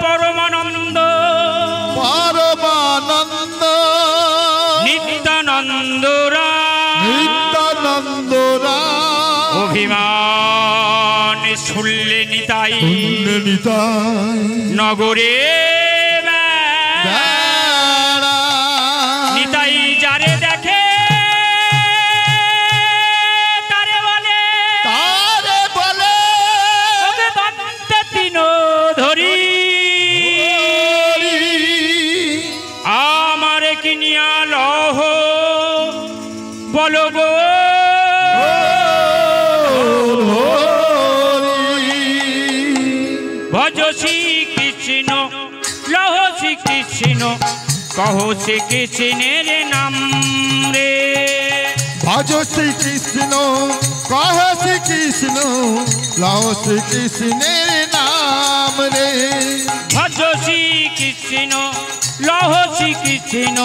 পরমানন্দ পরমানন্দ নিত্যানন্দরা নিত্যানন্দরা অভিমান শুনলে নিতাই নগরে নিতাই যারে দেখে তারে বলে ওকে দন্তে তিন ধরি আমারে কিনিয়া লহ বলো গো ভজ শ্রী কৃষ্ণ লহ শ্রী কৃষ্ণ কহ শ্রী কৃষ্ণের নাম রে ভজ শ্রী কৃষ্ণ কহ শ্রী কৃষ্ণ লহ শ্রী কৃষ্ণের নাম রে ভজ শ্রী কৃষ্ণ লহ শ্রী কৃষ্ণ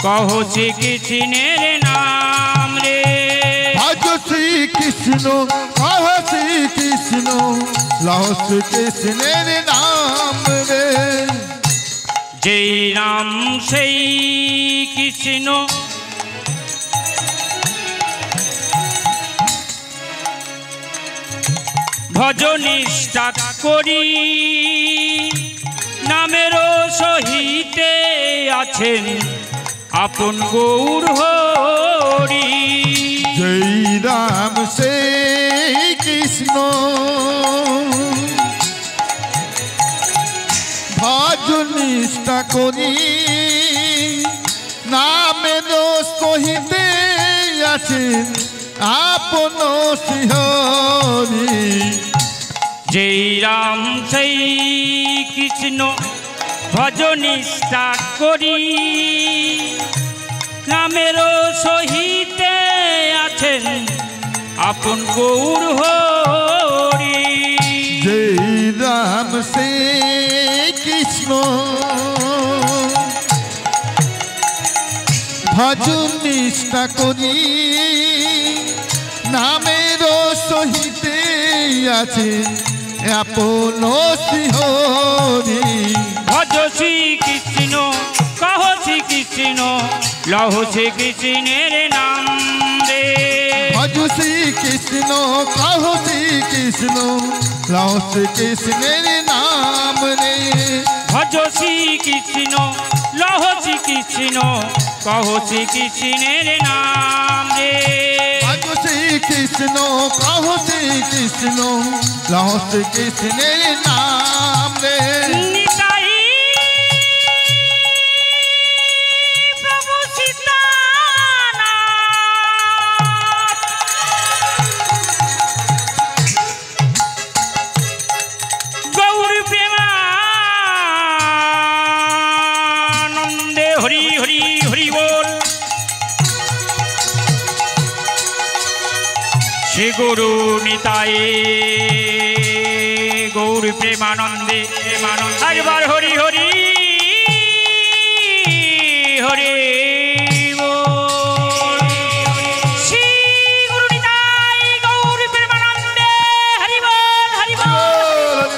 কহ শ্রী কৃষ্ণের নাম রে ভজ শ্রী কৃষ্ণ কহ শ্রী কৃষ্ণ লহ শ্রী কৃষ্ণের নাম রে যেই নাম সেই কৃষ্ণ ভজনিষ্ঠা করি নামেরও সহিতে আছেন আপন গৌর হরি জয় রাম সেই কৃষ্ণ ভজনিষ্ঠা করি নামের সহিতে আছেন আপন শ্রীহরি যেই রাম সেই কৃষ্ণ ভজনিষ্ঠা করি নামেরও সহিতে আছেন আপন গৌর হরি জয় রাম সেই কৃষ্ণ ভজনিষ্ঠা করি নামের সহিতে আছে আপন শ্রীহরি ভজ শ্রী কৃষ্ণ কহ শ্রী কৃষ্ণ লহ শ্রী কৃষ্ণের নাম রে ভজ শ্রী কৃষ্ণ কহ শ্রী কৃষ্ণ লহ শ্রী কৃষ্ণের নাম রে ভজ শ্রী কৃষ্ণ লহ শ্রী কৃষ্ণ কহ শ্রী কৃষ্ণের নাম রে ভজ শ্রী কৃষ্ণ কহ শ্রী কৃষ্ণ লহ শ্রী কৃষ্ণের নাম রে নিতাই প্রভু সীতানাথ গৌর প্রেমানন্দে হরি হরি হরি বল শ্রী গুরু নিতাই গৌর প্রেমানন্দে একবার হরি হরি হরি বল শ্রী গুরু নিতাই গৌর প্রেমানন্দে হরি বল হরি বল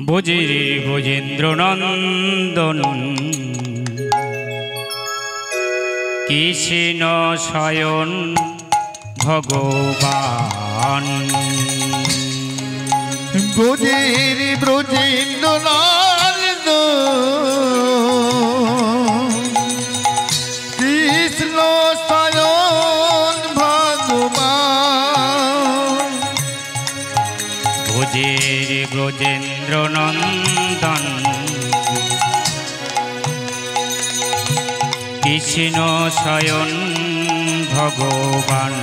বুঝিরে ব্রজেন্দ্র নন্দন কৃষ্ণ শয়ন ভগবান বুঝিরে ব্রজেন্দ্র নন্দন কৃষ্ণ শয়ন ভগবান বুঝিরে ব্রজেন্দ্র নন্দন কৃষ্ণ শয়ন ভগবান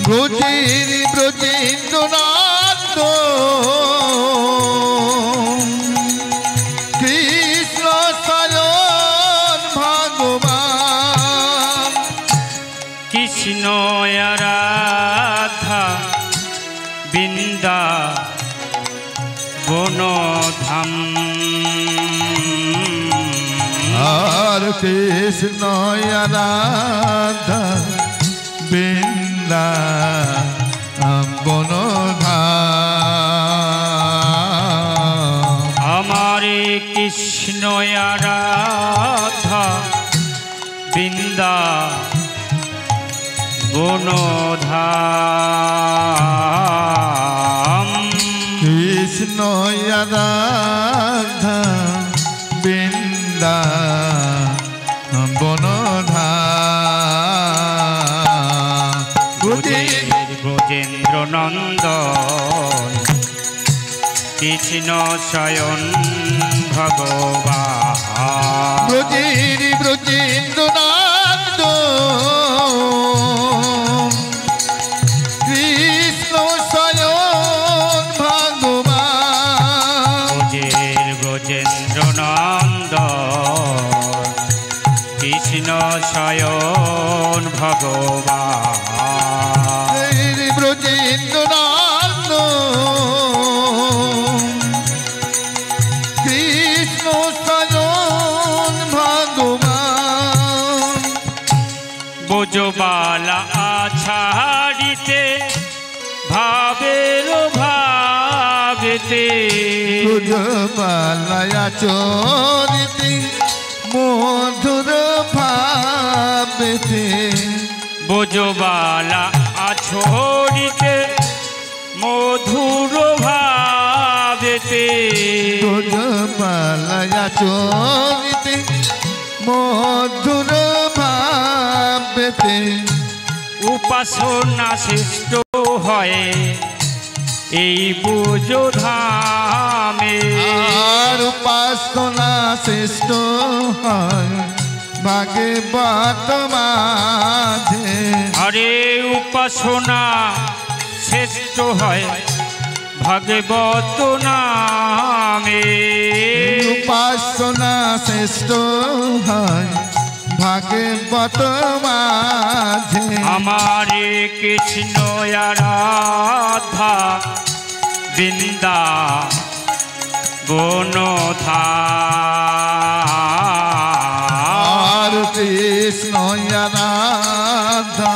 ব্রজের ব্রজেন্দ্রনাথ কৃষ্ণ শয়ন ভগবান কৃষ্ণ আরাধা বৃন্দা বনধাম আর কৃষ্ণ আরাধা বৃন্দা বনধাম আমারে কৃষ্ণ আরাধা বৃন্দা বনধাম কৃষ্ণ আরাধা বৃন্দা বনধাম ব্রজেন্দ্র নন্দন কৃষ্ণ শয়ন ভগবান ব্রজের ব্রজেন্দ্রনাথ কৃষ্ণ শয়ন ভগবান ব্রজের ব্রজেন্দ্র নন্দন কৃষ্ণ শয়ন ভগবান ব্রজেন্দ্রনাথ কৃষ্ণ শয়ন ভগবান বোঝবালা ছাড়িতে ভাবের ভাবেতে ব্রজবালায়া চরিতে মধুর ভাবেতে বোঝবালা ছড়িতে মধুর ভাবেতে ব্রজবালায়া চরিতে মধুর ভাবেতে উপাসনা শ্রেষ্ঠ হয় এই বোঝধামে আর উপাসনা শ্রেষ্ঠ হয় ভাগবত মাঝে আরে উপাসনা শ্রেষ্ঠ হয় ভাগবত নামে উপাসনা শ্রেষ্ঠ হয় ভাগবত মাঝে আমারে কৃষ্ণ আরাধা বৃন্দা আর কৃষ্ণ আরাধা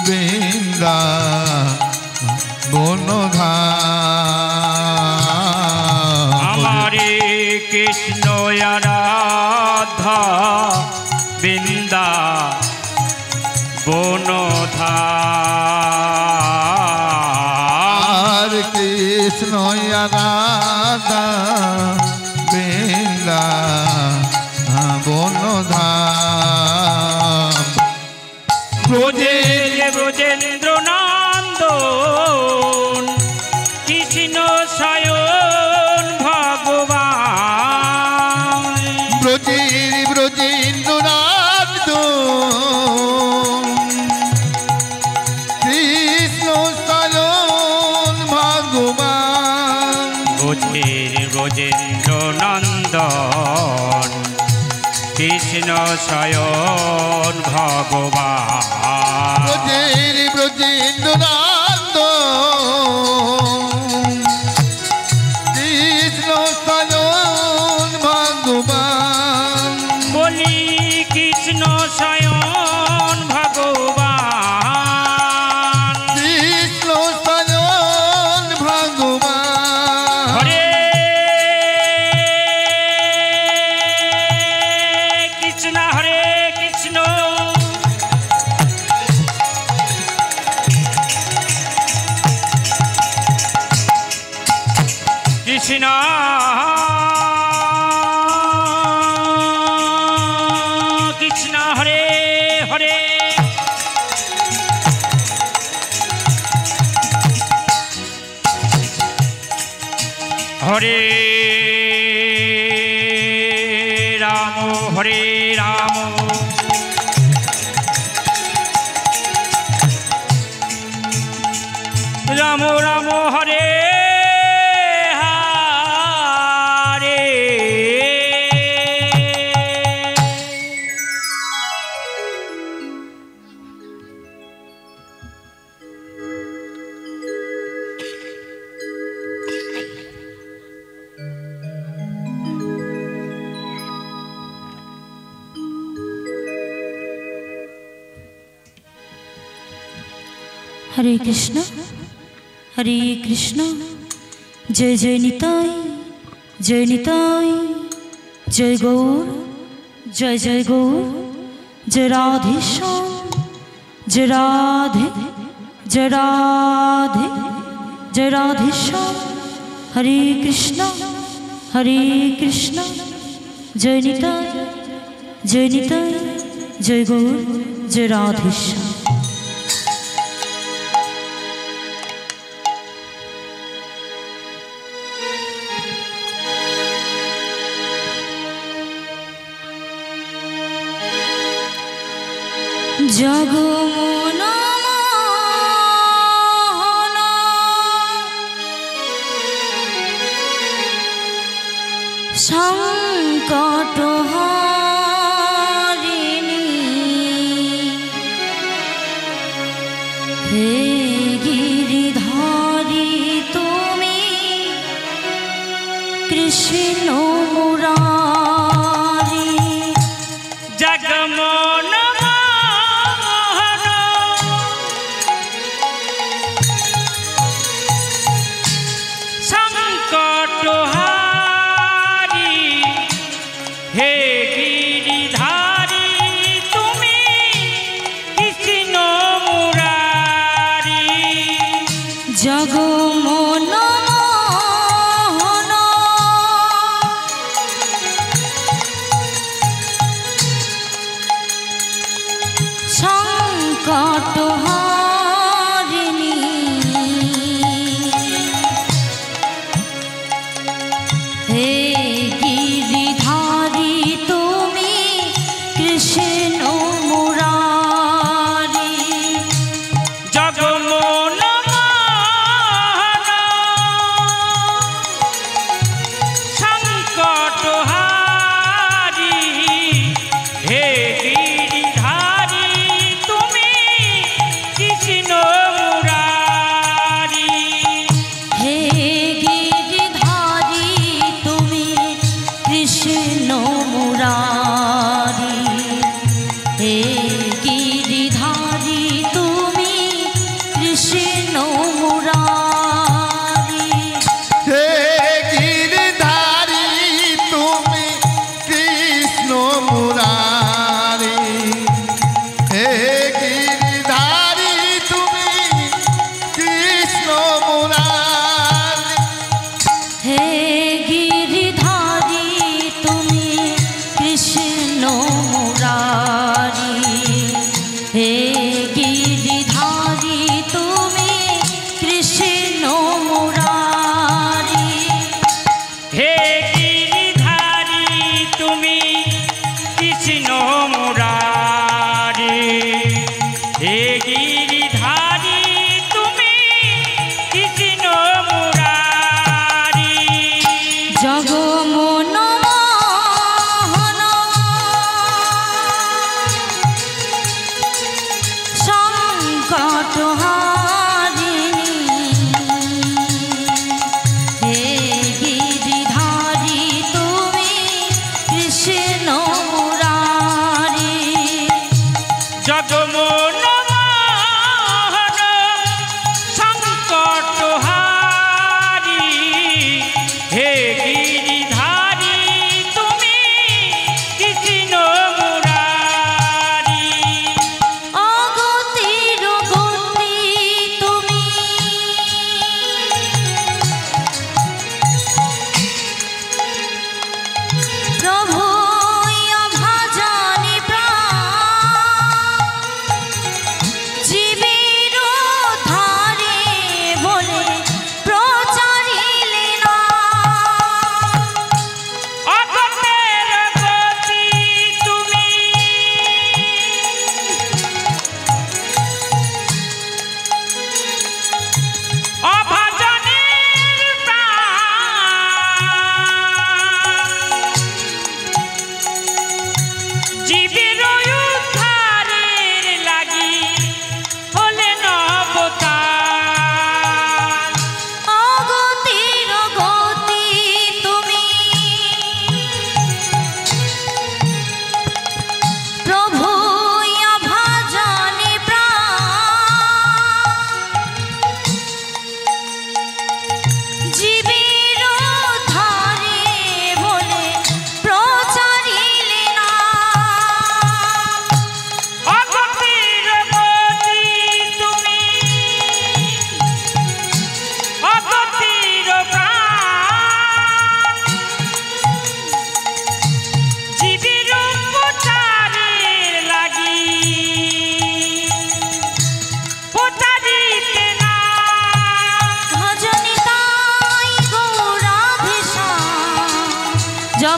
বৃন্দা বনধাম আমারে কৃষ্ণ আরাধা বৃন্দা বনধাম আর কৃষ্ণ আরাধা বৃন্দা বনধাম ব্রজের ব্রজেন্দ্র নন্দন কৃষ্ণ শয়ন ভগবান ব্রজের ব্রজেন্দ্রনাথ কৃষ্ণ শয়ন ভগবান ব্রজের ব্রজেন্দ্র নন্দন কৃষ্ণ শয়ন ভগবান ব্রজের ব্রজেন্দ্রনাথ কৃষ্ণ শয়ন ভগবান বলি কৃষ্ণ শয়ন ভগবান কৃষ্ণ শয়ন ভগবান কৃষ্ণ কৃষ্ণ হরে হরে হরে রাম হরে রাম রাম রাম হরে হরে हरे कृष्ण जय जय निताई जय निताई जय गौर जय जय गौर जय राधे श्याम जय राधे जय राधे जय राधे श्याम हरे कृष्ण जय निताई जय गौर जय राधे श्याम जगमोहन संकटहारिणी हे गिरिधारी तुमी कृष्ण मुरारी जगमोहन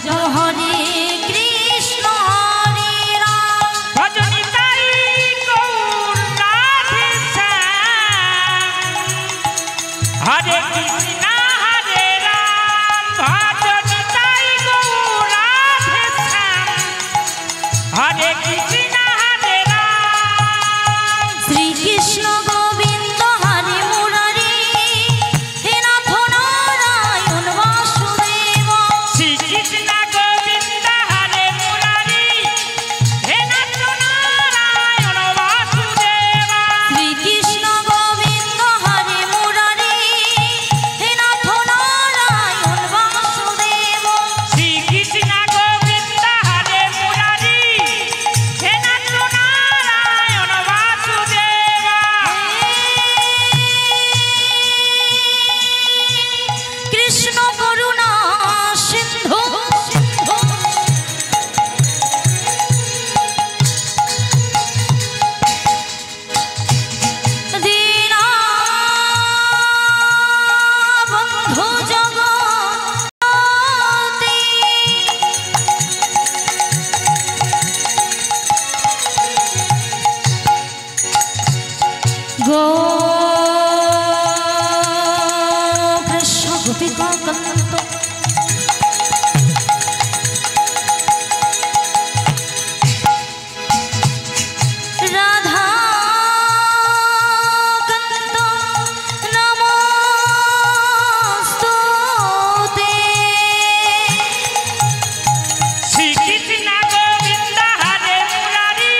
জপ হরে কৃষ্ণ হরে রাম ভজনি তাই গৌর রাধে শ্যাম হরে কৃষ্ণ হরে রাম ভজনি তাই গৌর রাধে শ্যাম হরে কৃষ্ণ হরে রাম শ্রীকৃষ্ণ গোবিন্দ হরে মুরারি হে নাথ নারায়ণ বাসুদেব শ্রীকৃষ্ণ গোবিন্দ হরে মুরারি হে নাথ নারায়ণ বাসুদেব শ্রীকৃষ্ণ গোবিন্দ হরে মুরারি হে নাথ নারায়ণ বাসুদেব শ্রীকৃষ্ণ গোবিন্দ হরে মুরারি হে নাথ নারায়ণ বাসুদেব কৃষ্ণ করুণা সিন্ধু দীনা বন্ধু জগৎপতি কৃষ্ণ গোপিকা কান্ত রাধা কান্ত নমস্তুতে শ্রীকৃষ্ণ গোবিন্দ হরে মুরারি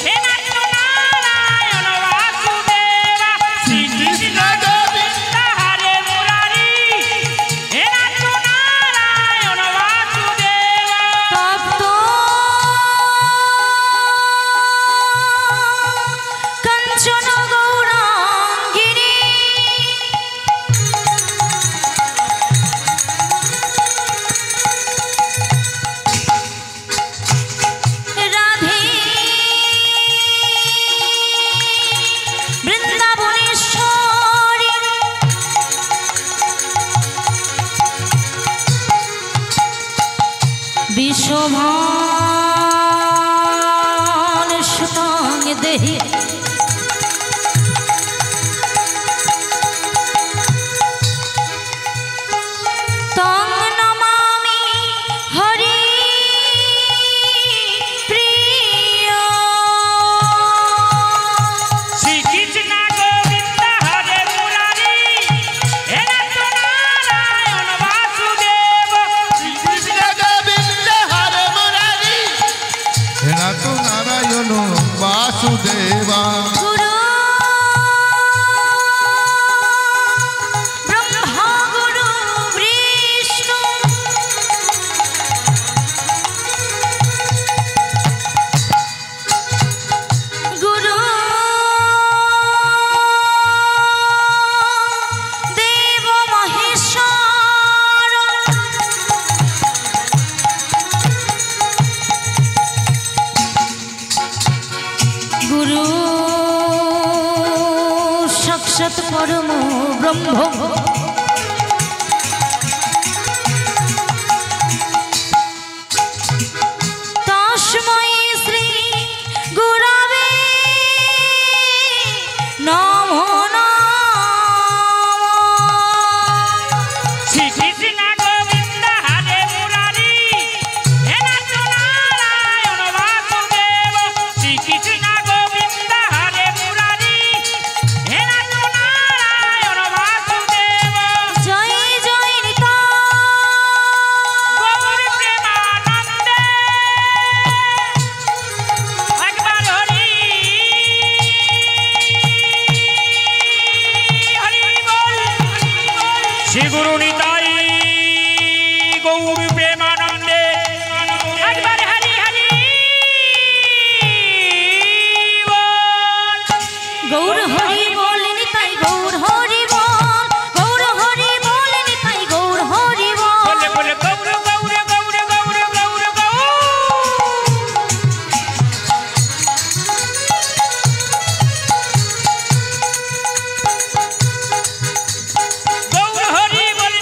হে নাথ নারায়ণ বাসুদেব শ্রীকৃষ্ণ গোবিন্দ হরে মুরারি হে নাথ নারায়ণ বাসুদেব তপ্ত কাঞ্চন গৌরাঙ্গিনী রাধে বৃন্দাবনেশ্বরী বিশ্বভান সুতাং দেহি তং নমামি হরি প্রিয় শ্রীকৃষ্ণ গোবিন্দ হরে মুরারি হে নাথ নারায়ণ বাসুদেব কৃষ্ণ গোবিন্দ হরে মুরারি হে নাথ নারায়ণ বাসুদেবা গুরু ব্রহ্মা গুরু বিষ্ণু গুরু দেব মহেশ্বর গুরু সাক্ষাৎ পরম ব্রহ্ম তস্मै শ্রী গুরবে নমো নমঃ শ্রীকৃষ্ণ গোবিন্দ হরে মুরারি হে নাথ নারায়ণ বাসুদেব শ্রীকৃষ্ণ গোবিন্দ হরে মুরারি হে নাথ নারায়ণ বাসুদেব জয় জয় নিতাই গৌর প্রেমানন্দে একবার হরি হরি বল শ্রী গুরু নিতাই গৌর প্রেমানন্দে একবার হরি হরি বল গৌর হরি বল নিতাই গৌর হরি বল গৌর হরি বল নিতাই গৌর হরি বল বলে বলে গৌর গৌর গৌর গৌর গৌর গৌর গৌর হরি বল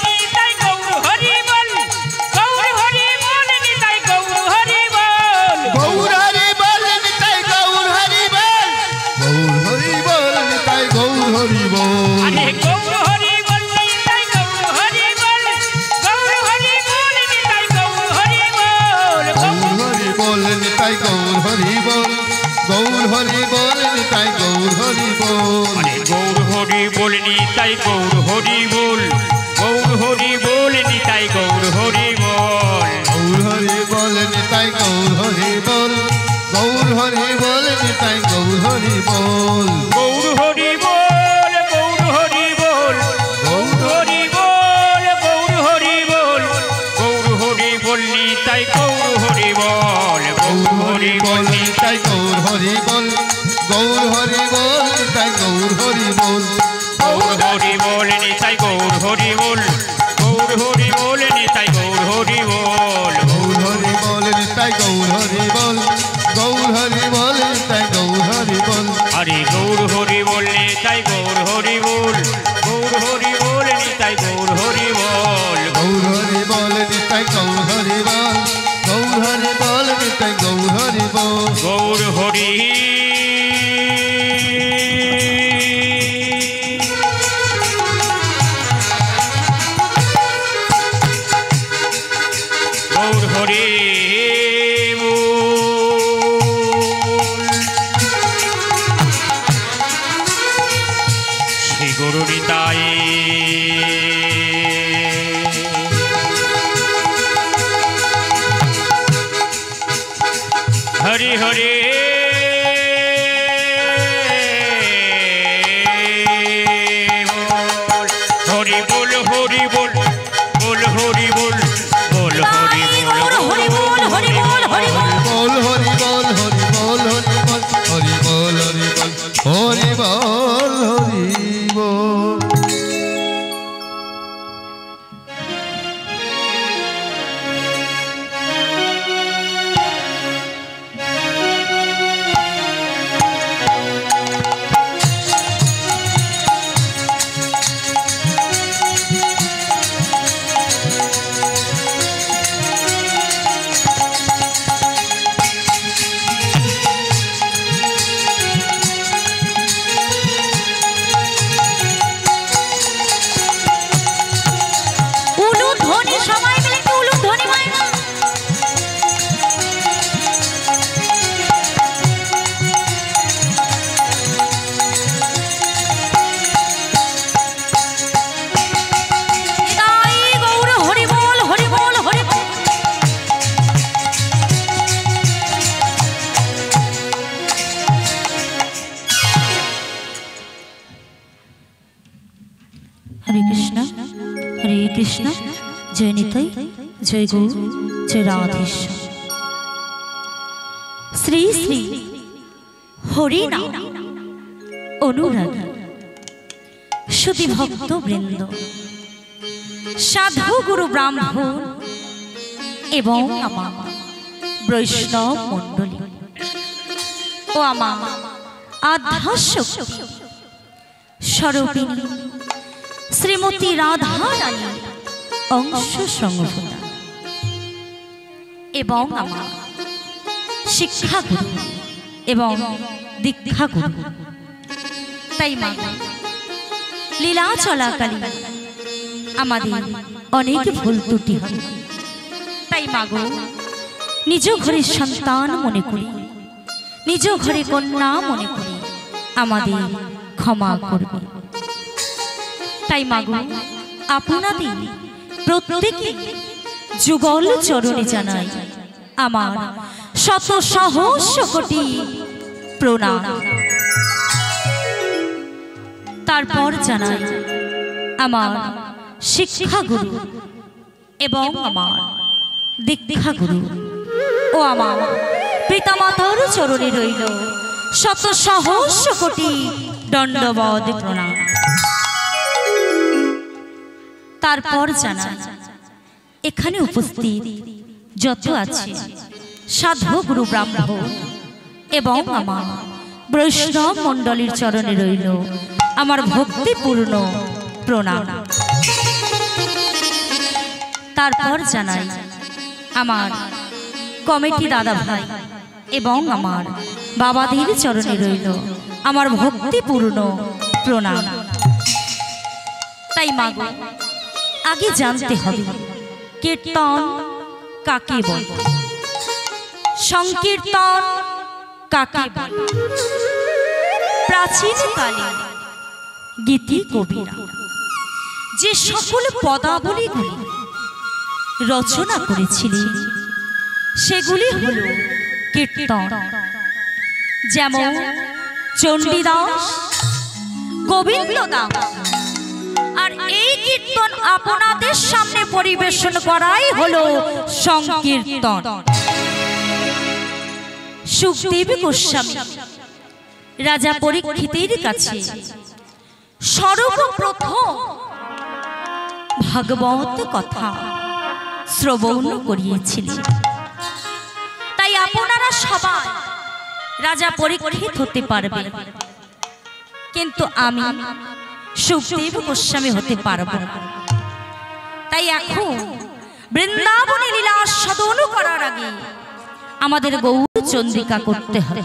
গৌর হরি বল নিতাই গৌর হরি বল আরে গৌর হরি বল নিতাই গৌর হরি বল গৌর হরি বল নিতাই গৌর হরি বল গৌর হরি বল নিতাই গৌর হরি বল গৌর হরি বল নিতাই গৌর হরি বল গৌর হরি বল গৌর হরি বল গৌর হরি বল গৌর হরি বল গৌর হরি বল নিতাই গৌর হরি বল গৌর হরি বল নিতাই গৌর হরি বল গৌর হরি বল নিতাই গৌর হরি বল গৌর হরি বল নিতাই গৌর হরি বল গৌর হরি বল নিতাই গৌর হরি বল গৌর হরি বল নিতাই গৌর হরি বল গৌর হরি বল নিতাই গৌর হরি বল আরে গৌর হরি বল নিতাই গৌর হরি বল গৌর হরি বল নিতাই গৌর হরি বল গৌর হরি বল নিতাই গৌর হরি বল গৌর হরি বল নিতাই গৌর হরি বল গৌর হরি গৌর হরি শ্রী গুরু নিতাই হরি হরি হরি বল হরি বল বল হরি বল বল হরি বল হরি বল হরি বল হরি বল বল হরি বল হরি বল হরি বল হরি বল হরি বল হরি বল হরি বল উলুধ্বনি সবাই মিলে একটু উলুধ্বনি মাইনা তাই গৌর হরি বল হরি বল হরি বল হরে কৃষ্ণ হরে কৃষ্ণ জয় নিতাই জয় গৌর জয় রাধেশ্যাম শ্রী শ্রী হরি নাম অনুরাগী সুধী ভক্ত বৃন্দ সাধু গুরু ব্রাহ্মণ এবং আমার বৈষ্ণব মণ্ডলী ও আমার আধ্যাত্মিক স্বরূপিণী শ্রীমতী রাধা রানী অংশ সংভূতা এবং আমার শিক্ষাগুরু এবং দীক্ষাগুরু তাই মা লীলা চলাকালী আমাদের অনেক ভুল ত্রুটি হয় তাই মাগো নিজ ঘরের সন্তান মনে করি নিজ ঘরে কন্যা মনে করি আমাদের ক্ষমা করবে তাই মাগো আপনাদের প্রত্যেকে যুগল চরণে জানাই আমার শত সহস্র কোটি প্রণাম তারপর জানাই আমার শিক্ষাগুরু এবং আমার দীক্ষাগুরু ও আমার পিতামাতার চরণে রইল শত সহস্র কোটি দণ্ডবধ প্রণাম তারপর জানাই এখানে উপস্থিত যত আছে সাধু গুরু ব্রাহ্মণ এবং আমার বৈষ্ণব মণ্ডলীর চরণে রইল আমার ভক্তিপূর্ণ প্রণাম তারপর জানাই আমার কমিটি দাদা ভাই এবং আমার বাবাদের চরণে রইল আমার ভক্তিপূর্ণ প্রণাম তাই মাগো আগে জানতে হবে কীর্তন কাকে বলে সংকীর্তন কাকে বলে? প্রাচীন কালে গীতি কবিরা যে সকল পদাবলীগুলি রচনা করেছিলেন সেগুলি হল কীর্তন, যেমন চণ্ডীদাস, গোবিন্দ দাস। আর এই কীর্তন আপনাদের সামনে পরিবেশন করাই হলো সংকীর্তন। সুখদেব গোস্বামী রাজা পরীক্ষিতের কাছে সর্বপ্রথম ভাগবত কথা শ্রবণ করিয়েছিলেন। তাই আপনারা সবাই রাজা পরীক্ষিত হতে পারবেন, কিন্তু আমি সুখদেব গোস্বামী হতে পারব না। তাই এখন বৃন্দাবনে লীলা আস্বাদন করার আগে আমাদের গৌর চন্দ্রিকা করতে হবে।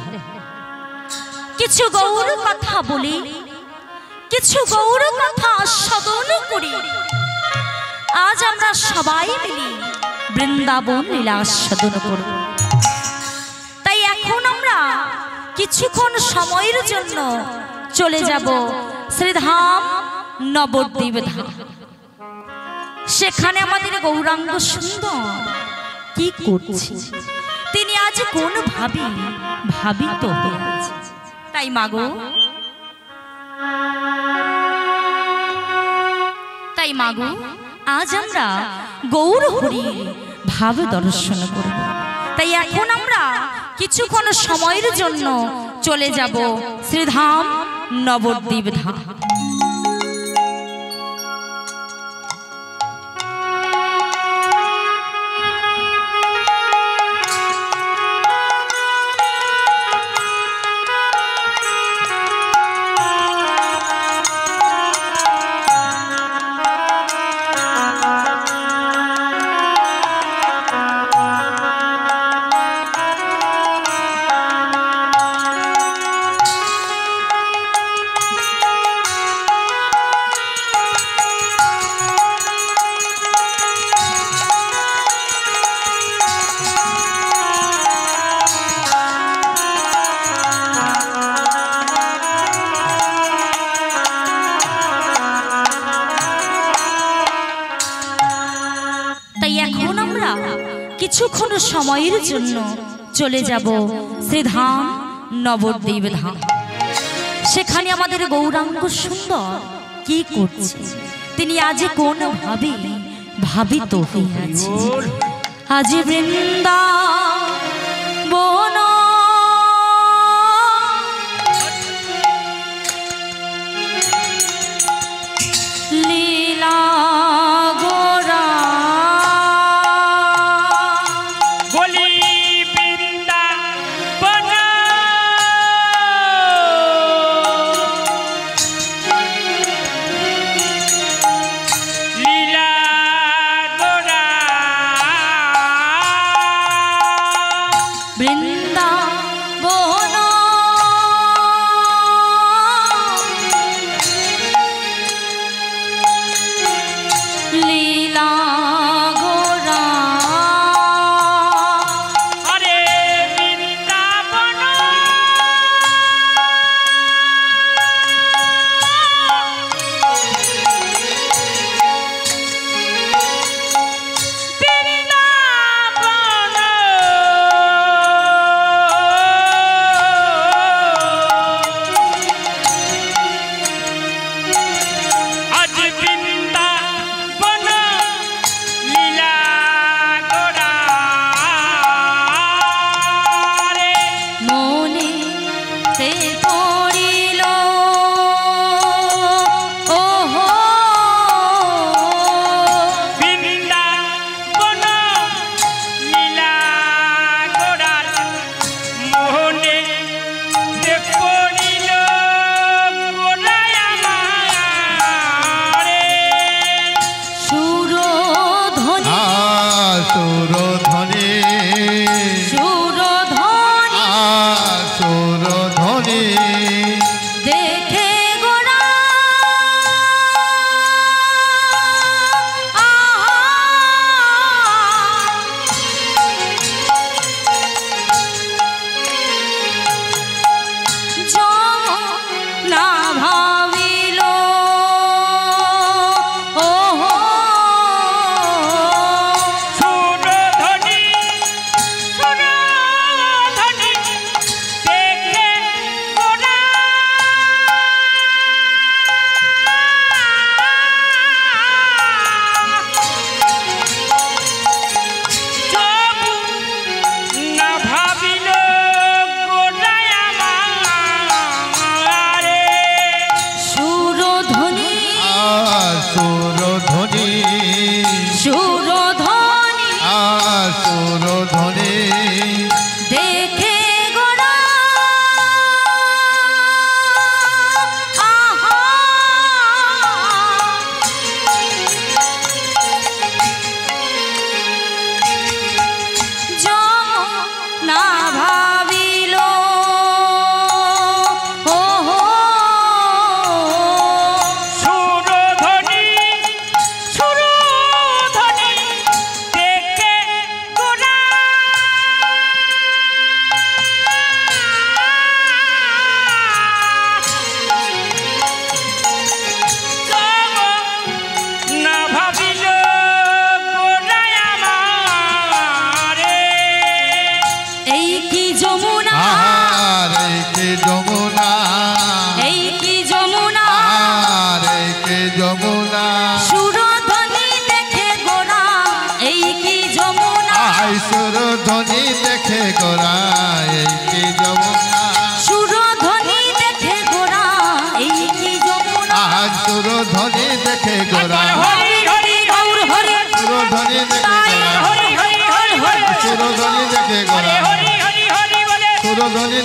কিছু গৌর কথা বলি, কিছু গৌর কথা আস্বাদন করি। আজ আমরা সবাই মিলে বৃন্দাবন লীলা আস্বাদন করব। তাই এখন আমরা কিছুক্ষণ সময়ের জন্য চলে যাব শ্রীধাম নবদ্বীপ ধাম। সেখানে আমাদের গৌরাঙ্গ সুন্দর কি করছে, তিনি আজ কোন ভাবে ভাবিত হয়ে আছে। তাই মাগো, আজ আমরা গৌর হরির ভাব দর্শন করব। তাই এখন আমরা কিছুক্ষণ সময়ের জন্য চলে যাব শ্রীধাম নবদ্বীপ ধাম। কিছুক্ষণ সময়ের জন্য চলে যাব শ্রীধাম নবদ্বীপ ধাম। সেখানে আমাদের গৌরাঙ্গ সুন্দর কি করছে, তিনি আজ কোন ভাবে ভাবিত হয়ে আছে। আজ বৃন্দাবন লীলা সুরধনে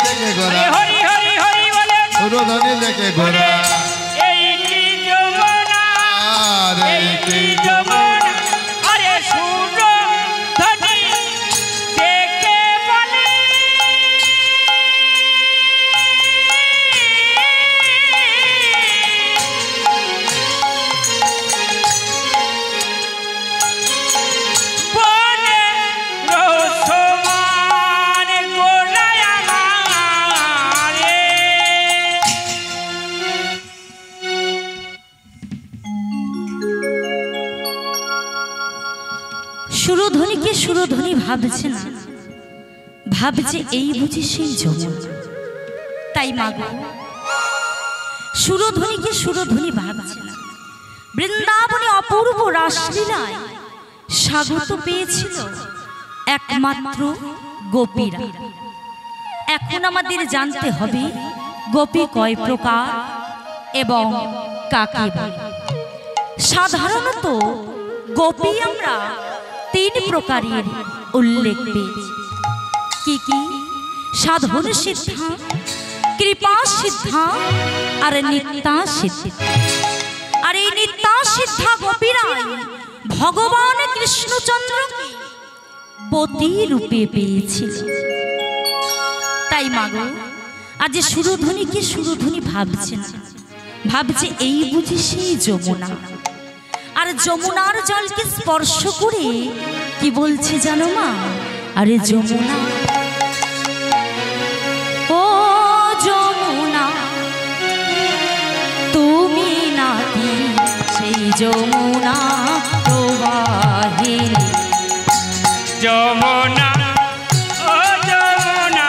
লেগে গোরা হরি হরি হরি বলে সুরধনী লেগে গোরা এই কি যমুনা এই কি যমুনা আরে সুরধনী দেখে বলে বলে রসমান গোলায় আমারে সুরধ্বনিকে সুরধ্বনি ভাবছে না, ভাবছে এই বুঝি সেই যমুনা। তাই মাগো সুরধ্বনিকে সুরধ্বনি ভাবছে না। বৃন্দাবনে অপূর্ব রাসলীলায় স্বাগত পেয়েছিল একমাত্র গোপীরা। এখন আমাদের জানতে হবে গোপী কয় প্রকার এবং কাকে বলে। সাধারণত গোপী আমরা 3 প্রকারের উল্লেখ পেয়েছি। কি কি? সাধন সিদ্ধা, কৃপা সিদ্ধা আর নিত্যা সিদ্ধা। আর এই নিত্যা সিদ্ধা গোপীরাই ভগবান কৃষ্ণচন্দ্রকে পতি রূপে পেয়েছিল। তাই মাগো আজ সুরধ্বনিকে সুরধ্বনি ভাবছে না, ভাবছে এই বুঝি সেই যমুনা। আর যমুনার জলকে স্পর্শ করে কি বলছে জানো মা? আরে যমুনা ও যমুনা তুমি নাকি সেই যমুনা প্রবাহিনী। যমুনা ও যমুনা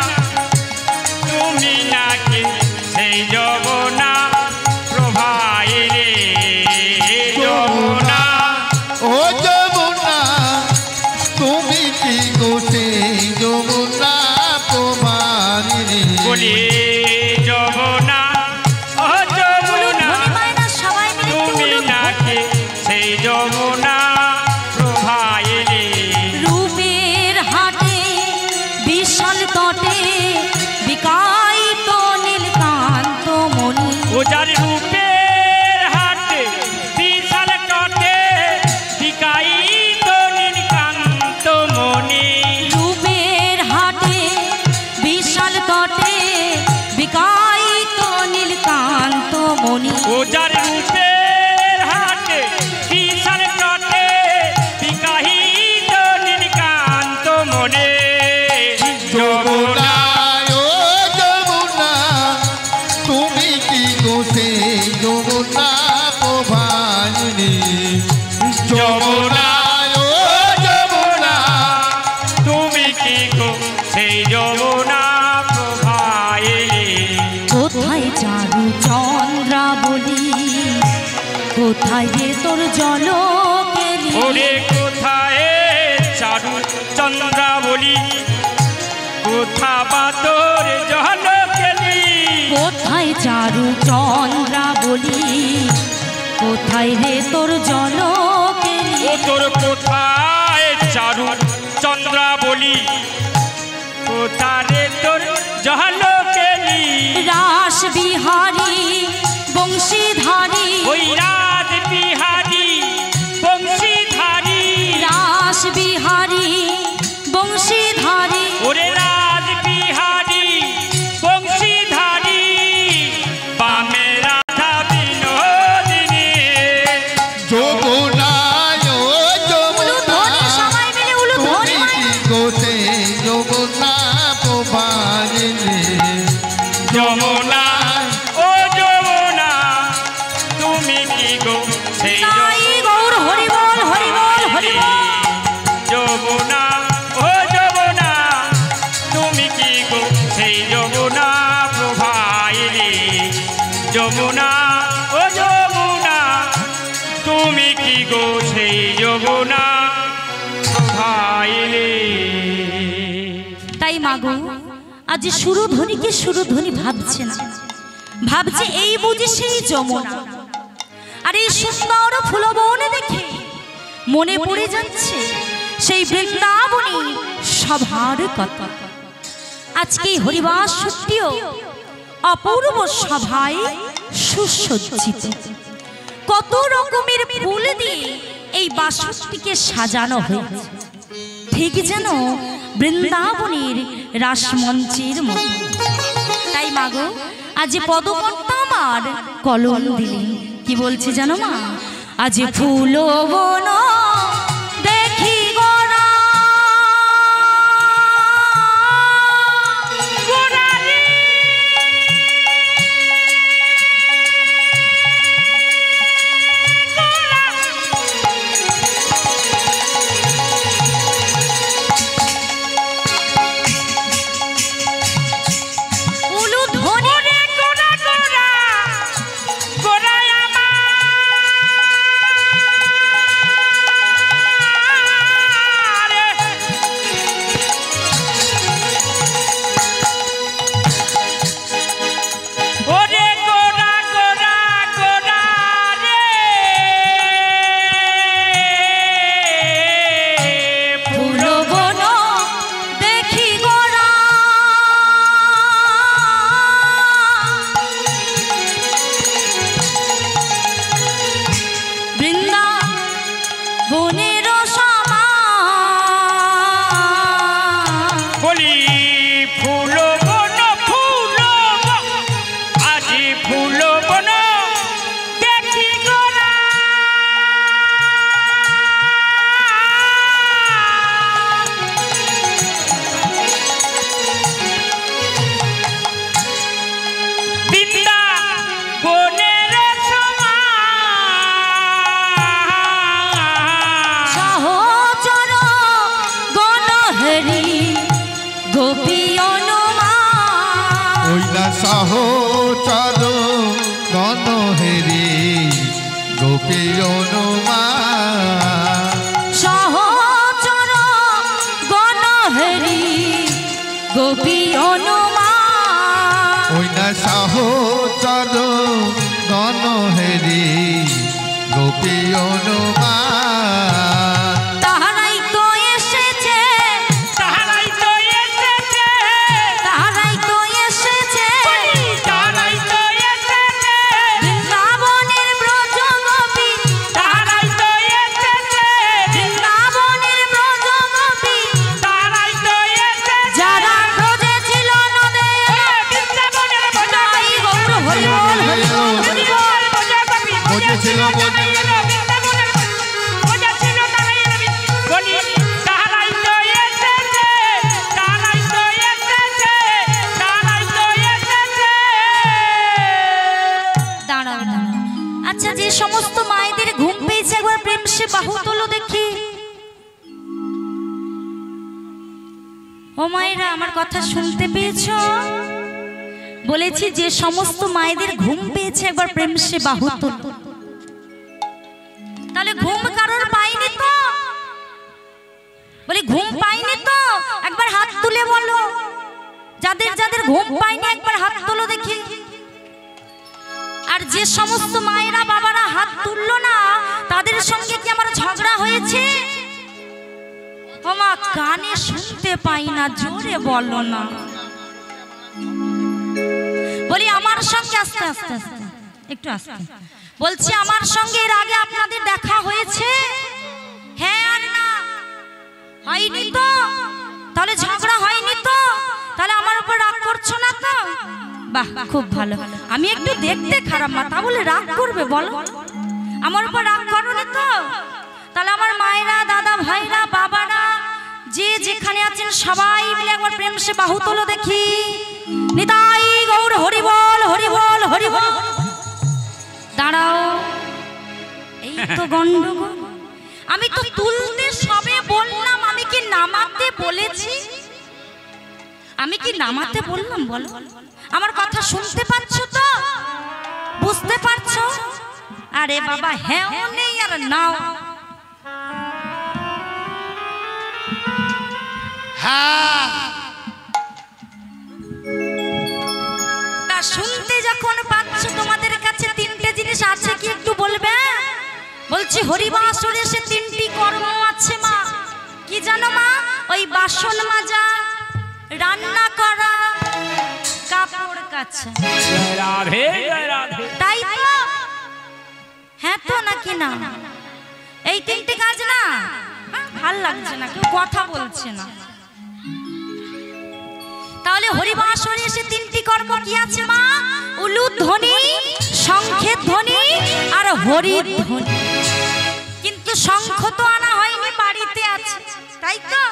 তুমি নাকি সেই যমুনা প্রবাহিনী। যমুনা ও যমুনা তুমি কি গোসে যমুনা প্রমাণিনী। বলি যমুনা ও যমুনা তুমি নাকি সেই যমুনা প্রবাহিনী। রূপের হাটে বিশাল তটে বিকাইত নীলকান্ত মণি। ও যার রূপের হাটে বিশাল তটে বিকাইত নীলকান্ত মণি। রূপের হাটে বিশাল তটে বিকাইত নীলকান্ত মণি। ও যার রূপের হাটে বিশাল তটে বিকাইত নীলকান্ত মণি। যমুনা ও যমুনা তুমি কি গোসে যমুনা প্রমাণিনী। যমুনা ও যমুনা তুমি কি গো সেই যমুনা প্রবাহিনী। কোথায় চারু চন্দ্রাবলী, কোথায় রে তোর জলকেলি। ওরে কোথায় চারু চন্দ্রাবলী, কোথা বা তোর জলকেলি। কোথায় চারু চন্দ্রাবলী, কোথায় রে তোর জলকেলি। ও তোর কোথায় চারু চন্দ্রাবলী, কোথা রে তোর জলকেলি। রাস বিহারী বংশীধারী, ওই রাজ বিহারী বংশীধারী। রাস বিহারী বংশীধারী। ওরে রাজ বিহারী বংশীধারী, বামে রাধা বিনোদিনী। যমুনা ও যমুনা সবাই মিলে তুমি কি গোসে যমুনা প্রমাণিনী। যমুনা ও যমুনা তুমি কি গো সেই নাই গৌর হরি বল হরি বল হরি বল। যমুনা ও যমুনা তুমি কি গো সেই যমুনা প্রবাহিনী। যমুনা ও যমুনা তুমি কি গো সেই যমুনা প্রবাহিনী। তাই মাগো আজ সুরধ্বনিকে সুরধ্বনি ভাবছে না, ভাবছে এই বুঝি সেই যমুনা। আর এই সুন্দর ফুলবন দেখে মনে পড়ে যাচ্ছে সেই বৃন্দাবনী সভার কথা। আজকে এই হরিবাস সত্যিও অপূর্ব সভায় সুসজ্জিত, কত রকমের ফুল দিয়ে এই বাসটিকে সাজানো হয়েছে, ঠিক যেন বৃন্দাবনের রাসমঞ্চের মতো। তাই মাগো আজ পদকর্তা আমার কলম দিলেন, কি বলছে জানো মা? আজ ফুল বন দেখি গোরা সহচর গণহেরি গোপী অনুমা, সহচর গণহেরি গোপী অনুমা, ওই না সহচর গণহেরি গোপী অনুমা। আচ্ছা, যে সমস্ত মায়েদের ঘুম পেয়েছে একবার প্রেম সে বাহু তোলো দেখি। ও মায়েরা, আমার কথা শুনতে পেয়েছো? বলেছি যে সমস্ত মায়েদের ঘুম পেয়েছে একবার প্রেম সে বাহু তোলো। তাহলে ঘুম কারোর পাইনি তো? বলি ঘুম পাইনি তো? একবার হাত তুলে বলো। যাদের যাদের ঘুম পাইনি একবার হাত তোলো দেখি। আর যে সমস্ত মায়েরা বাবারা হাত তুললো না, তাদের সঙ্গে কি আমার ঝগড়া হয়েছে? ও মা, কানে শুনতে পাই না, জোরে বলো না। বলি আমার সঙ্গে আস্তে আস্তে আস্তে একটু আস্তে বলছি, আমার সঙ্গে এর আগে আপনাদের দেখা হয়েছে? হ্যাঁ আর না? হয়নি তো? তাহলে ঝগড়া হয়নি তো? তাহলে আমার উপর রাগ করছো না তো? বাহ, খুব ভালো। আমি একটু দেখতে খারাপ মা, তা বলে রাগ করবে বলো? আমার উপর রাগ করোনি তো? তাহলে আমার মায়েরা, দাদা ভাইরা, বাবারা, যে যেখানে আছেন সবাই মিলে একবার প্রেম সে বাহু তোলো দেখি। নিতাই গৌর হরি বল, হরি বল, হরি বল। দাঁড়াও, এই তো গন্ডগোল। আমি তো তুলতে সবে বললাম, আমি কি নামাতে বলেছি? আমি কি নামাতে বললাম বলো? আমার কথা শুনতে পাচ্ছ তো? বুঝতে পারছো? আরে বাবা, হ্যাঁ নেই আর নাও। তা শুনতে যখন পাচ্ছ, তোমাদের কাছে তিনটে জিনিস আছে কি একটু বলবে? বলছি হরিবাসরে সে তিনটি কর্ম আছে মা। কি জানো মা? ওই বাসন মাজা, রান্না করা, কাপড় কাচা। রাধে রাধে। তাই তো? হ্যাঁ তো নাকি না? এই তিনটে কাজ না? ভাল লাগছে না, কেউ কথা বলছে না। তাহলে হরিবাসরে এসে তিনটি কর্ম কি আছে মা? উলুধ্বনি, শঙ্খের ধ্বনি আর হরির ধ্বনি। কিন্তু শঙ্খ তো আনা হয়নি, বাড়িতে আছে, তাই তো?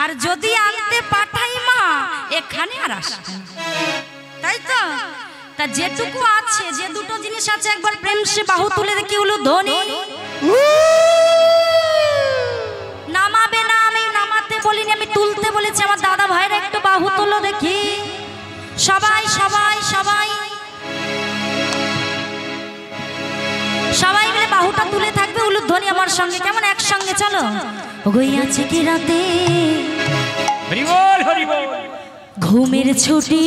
আর যদি আনতে পাঠাই মা, এখানে আর আসবে না, তাই তো? তা যেটুকু আছে, যে দুটো জিনিস আছে, একবার প্রেম সে বাহু তুলে দেখি উলুধ্বনি। নামাবে না, আমি নামাতে বলিনি, আমি তুলতে বলেছি। আমার দাদা ভাইরা একটু বাহু তুলো দেখি। সবাই সবাই সবাই সবাই মিলে বাহুটা তুলে থাকবে, উলুধ্বনি আমার সঙ্গে। কেমন? একসঙ্গে চলো। ওগোই আছে কি রাতে হরি বল হরি বল। ঘুমের ছুটি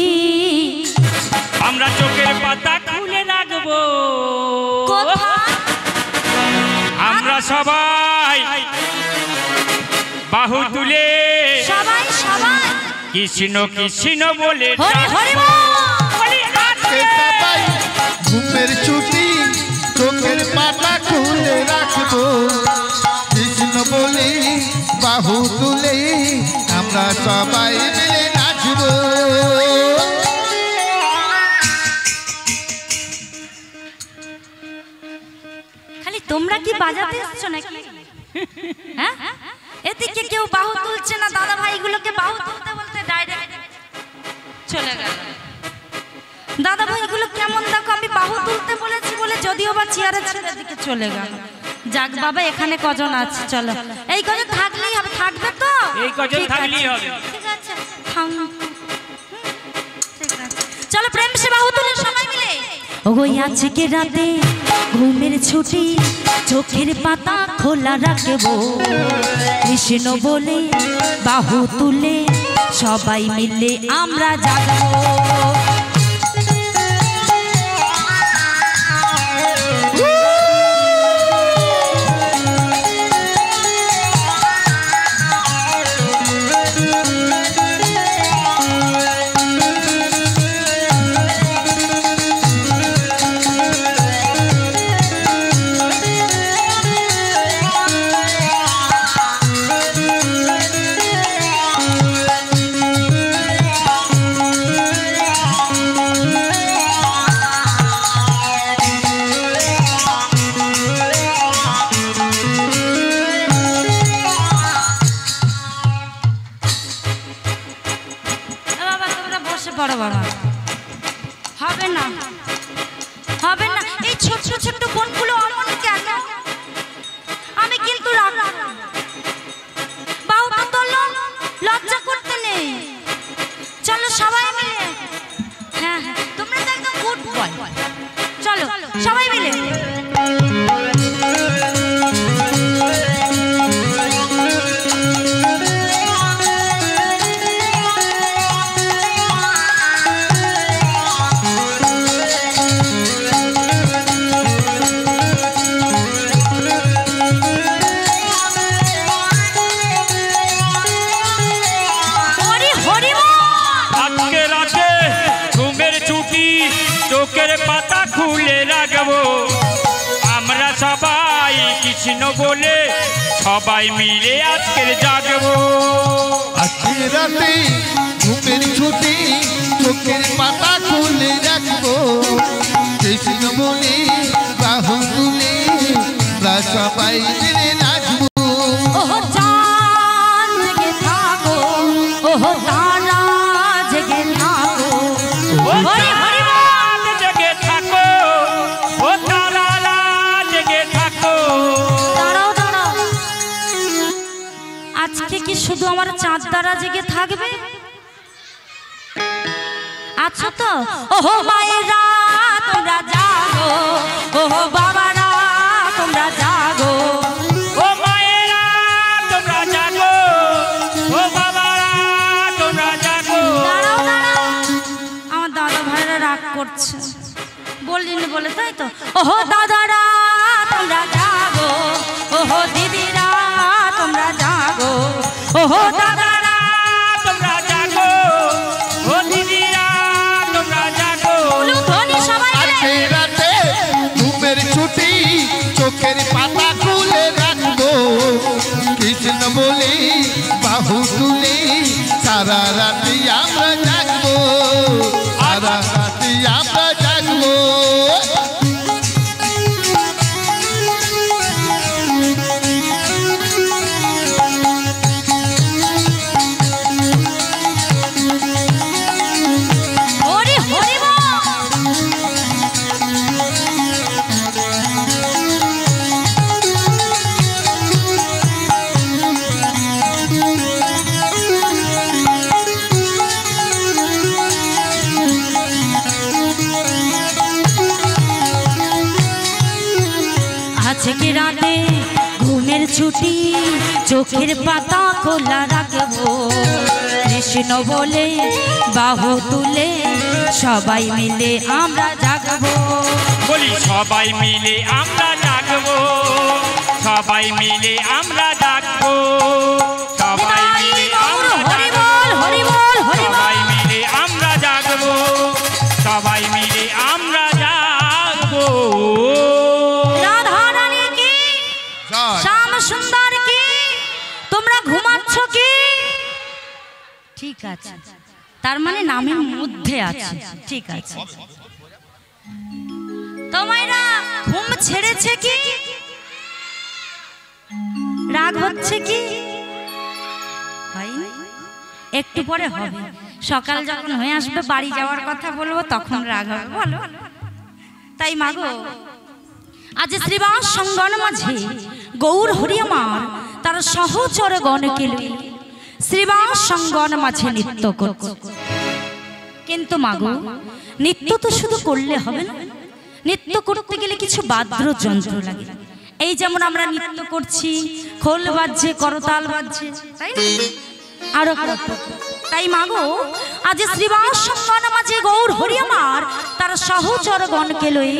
আমরা চোখের পাতা খুলে রাখবো। আমরা সবাই বাহু তুলে সবাই সবাই কৃষ্ণ কৃষ্ণ বলে হরি হরি বল। ঘুমের ছুটি চোখের পাতা খুলে রাখবো, কৃষ্ণ বলে বাহু তুলে আমরা সবাই মিলে নাচবো। খালি তোমরা কি বাজাতে এসছো নাকি? হ্যাঁ, এদিকে কেউ বাহু তুলছে না, দাদা ভাইগুলোকে বাহু তুলতে বলতে ডাইরেক্ট চলে গেল। দাদা ভাইগুলো কেমন দেখো, আমি বাহু তুলতে বলেছি বলে যদিও বা চেয়ারে ছেড়ে দিকে চলে গেল। যাক বাবা, এখানে কজন আছে? চলো, এই কজন থাকলেই হবে। থাকবে তো? এই কজন থাকলেই হবে। ঠিক আছে, ঠিক আছে, চলো প্রেম সে বাহু তুলে সবাই মিলে। ওগোই আছে কে রাতে ঘুমের ছুটি চোখের পাতা খোলা রাখবো, কৃষ্ণ বলে বাহু তুলে সবাই মিলে আমরা জাগবো। বড় বড় হবে না, হবে না। এই ছোট ছোট বোনগুলো অমন কেন? আমি কিন্তু বাহুটা তোলো, লজ্জা করতে নেই। চলো সবাই মিলে। হ্যাঁ হ্যাঁ, তোমরা তো একদম গুড বয়। চলো সবাই মিলে। চোখের পাতা খুলে রাখবো, আমরা সবাই কৃষ্ণ বলে সবাই মিলে আজকের জাগবো। আজকে রাতে ঘুমের ছুটি চোখের পাতা খুলে রাখবো, কৃষ্ণ বলে বাহু তুলে আমরা সবাই মিলে নাচবো। ওহ চাঁদ জেগে থাকো, ওহ তারা জেগে থাকো, হরি হরি বল জেগে থাকো, ও তারা জেগে থাকো। দাঁড়াও দাঁড়াও, আজকে কি শুধু আমার চাঁদ তারা জেগে থাকবে? আছো তো? ওহো মায়েরা তোমরা জাগো, ওহো বাবারা তোমরা জাগো, ও মায়েরা তোমরা জাগো, ও বাবারা তোমরা জাগো। দাঁড়াও দাঁড়াও, আমার দাদা ভাইরা রাগ করছে, বলিনি বলে, তাই তো? ওহো দাদারা তোমরা জাগো, ওহো দিদিরা তোমরা জাগো, ওহো দাদারা তোমরা জাগো, চোখের পাতা খুলে রাখবো কৃষ্ণ বলে বাহু তুলে সারা রাতি আমরা জাগবো সারা রাতি আমরা জাগবো আজকে রাতে ঘুমের ছুটি চোখের পাতা খোলা রাখবো কৃষ্ণ বলে বাহু তুলে সবাই মিলে আমরা জাগবো বলি সবাই মিলে আমরা জাগবো সবাই মিলে আমরা জাগবো সবাই মিলে আমরা সবাই মিলে আমরা জাগবো সবাই মিলে আমরা জাগবো শ্যাম সুন্দর কি তোমরা ঘুমাচ্ছ কি ঠিক আছে তার মানে নামের মধ্যে আছে ঠিক আছে তোমারা ঘুম ছেড়েছে কি রাগ হচ্ছে কি একটু পরে হবে সকাল যখন হয়ে আসবে বাড়ি যাওয়ার কথা বলবো তখন রাগ হবে বলো তাই মাগো আজ শ্রীবাস সঙ্গন মাঝে গৌর হরি আমার তার সহচর গণকে লই শ্রীবাস সঙ্গন মাঝে নৃত্য করছে কিন্তু মাগো নৃত্য তো শুধু করলে হবে না নৃত্য করতে গেলে কিছু বাদ্যযন্ত্র লাগে এই যেমন আমরা নৃত্য করছি খোল বাজছে করতাল বাজছে তাই না আরো তাই মাগো আজ শ্রীবাস সঙ্গন মাঝে গৌর হরি আমার তার সহচর গণকে লই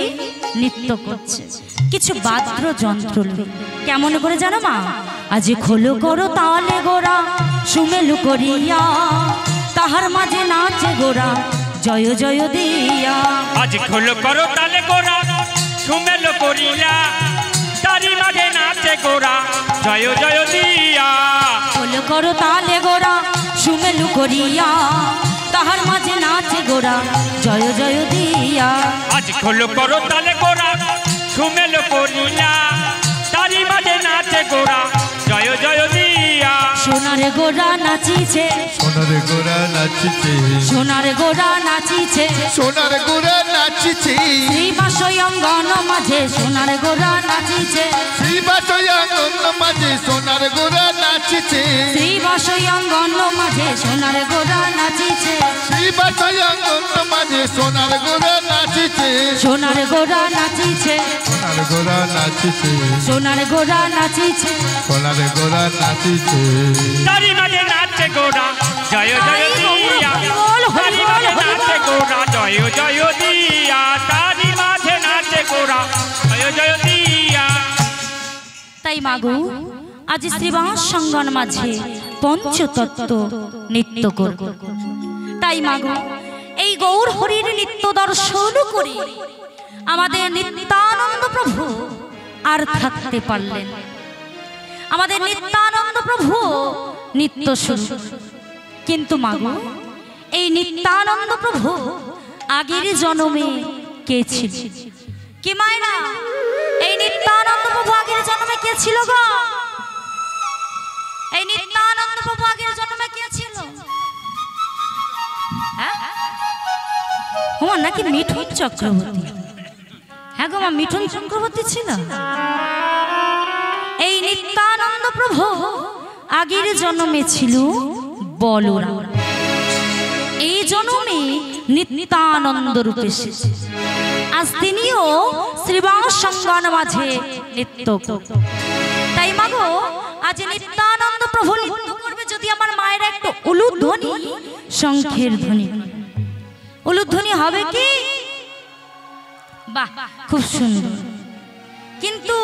নৃত্য করছে কিছু বাদ্যযন্ত্র কেমন করে জানো মা আজ খোলো করো তালে গোরা সুমেলু করিয়া তাহার মাঝে নাচে গোরা জয় জয় দিয়া আজ খোলো করো তালে গোরা সুমেলু করিয়া তারি মাঝে নাচে গোরা জয় জয় দিয়া খোলো করো তালে গোরা সুমেলু করিয়া তাহার মাঝে নাচে গোরা জয় জয় দিয়া আজ খোলো করো তালে গোরা সুমেলু করিয়া তারি মাঝে নাচে গোরা জয় জয় দিয়া সোনার গোরা নাচিছে সোনার গোরা নাচিছে সোনার গোরা নাচিছে সোনার গোরা নাচিছে শ্রীবাস অঙ্গন মাঝে সোনার গোরা নাচিছে শ্রীবাস অঙ্গন মাঝে সোনার গোরা নাচিছে শ্রীবাস অঙ্গন মাঝে সোনার গোরা নাচিছে শ্রীবাস অঙ্গন মাঝে সোনার গোরা নাচিছে সোনার গোরা নাচিছে সোনার গোরা নাচিছে সোনার গোরা নাচিছে সোনার গোরা নাচিছে তারি মাঝে নাচে গোরা জয় জয় দিয়া তারি মাঝে নাচে গোরা জয় জয় দিয়া তারি মাঝে নাচে গোরা জয় জয় দিয়া তাই মাগো আজ শ্রীবাস সঙ্গন মাঝে পঞ্চতত্ত্ব নৃত্য করব তাই মাগো এই গৌর হরির নিত্য দর্শন করে আমাদের নিত্যানন্দ প্রভু আর থাকতে পারলেন আমাদের নিত্যানন্দ প্রভু নিত্য শুরু কিন্তু মাগো এই নিত্যানন্দ প্রভু আগের জন্মে কে ছিল কি মায়েরা এই নিত্যানন্দ প্রভু আগের জন্মে কে ছিল গো এই নিত্যানন্দ প্রভু আগের জন্মে কে ছিল হ্যাঁ ওমা নাকি মিঠুন চক্রবর্তী হ্যাঁ গো মা মিঠুন চক্রবর্তী ছিল এই নিত্যানন্দ প্রভু আগের জন্মে ছিল বলরাম এই জন্মে নিত্যানন্দ রূপে এসেছে আজ তিনিও শ্রীবাস সঙ্গন মাঝে নৃত্য তাই মাগো আজ নিত্যানন্দ প্রভু নৃত্য করবে যদি আমার মায়ের একটু উলুধ্বনি শঙ্খের ধ্বনি উলুধ্বনি হবে কি বাহ খুব সুন্দর কিন্তু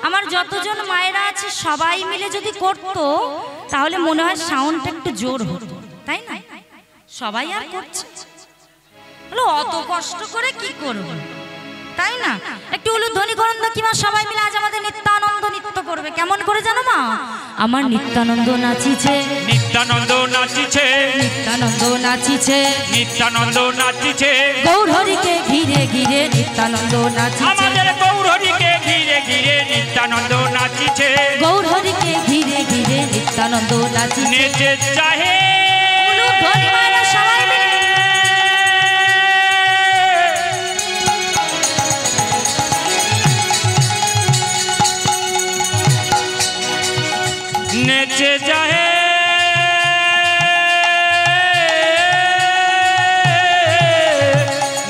আমার যতজন মায়েরা আছে সবাই মিলে যদি করতো তাহলে মনে হয় সাউন্ডটা একটু জোর হতো তাই না সবাই আর করছে অত কষ্ট করে কি করব তাই না? একটু উলুধ্বনি করুন তো কিমা, সবাই মিলে আজ আমাদের নিত্যানন্দ নৃত্য করবে। কেমন করে জানো মা? আমার নিত্যানন্দ নাচিছে, নিত্যানন্দ নাচিছে, নিত্যানন্দ নাচিছে, নিত্যানন্দ নাচিছে, গৌরহরিকে ঘিরে ঘিরে নিত্যানন্দ নাচিছে, আমাদের গৌরহরিকে ঘিরে ঘিরে নিত্যানন্দ নাচিছে, গৌরহরিকে ঘিরে ঘিরে নিত্যানন্দ নাচিছে। নেচে চাহে উলুধ্বনি মায়েরা সবাই মিলে নেচে যাহে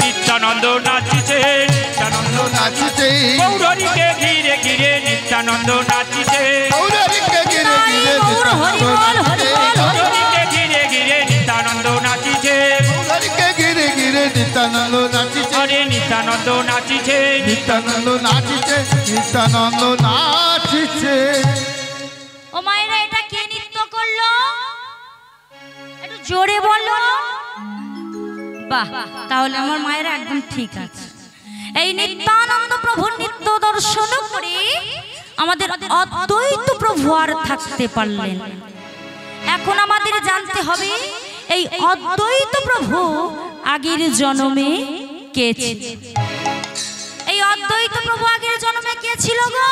নিত্যানন্দ নাচিছে, নিত্যানন্দ নাচিছে, গৌরহরিকে ঘিরে ঘিরে নিত্যানন্দ নাচিছে, গৌরহরিকে ঘিরে ঘিরে নিত্যানন্দ নাচিছে, গৌরহরিকে ঘিরে ঘিরে নিত্যানন্দ নাচিছে, গৌরহরিকে ঘিরে ঘিরে নিত্যানন্দ নাচিছে, আরে নিত্যানন্দ নাচিছে, নিত্যানন্দ নাচিছে, নিত্যানন্দ নাচিছে। ও মায়েরা, এটা কে নৃত্য করলো? একটু জোরে বলো। বাহ, তাহলে আমার মায়েরা একদম ঠিক আছে। এই নিত্যানন্দ প্রভুর নৃত্য দর্শন করে আমাদের অদ্বৈত প্রভু আর থাকতে পারলেন। এখন আমাদের জানতে হবে এই অদ্বৈত প্রভু আগের জন্মে কে ছিল। এই অদ্বৈত প্রভু আগের জন্মে কে ছিল গো?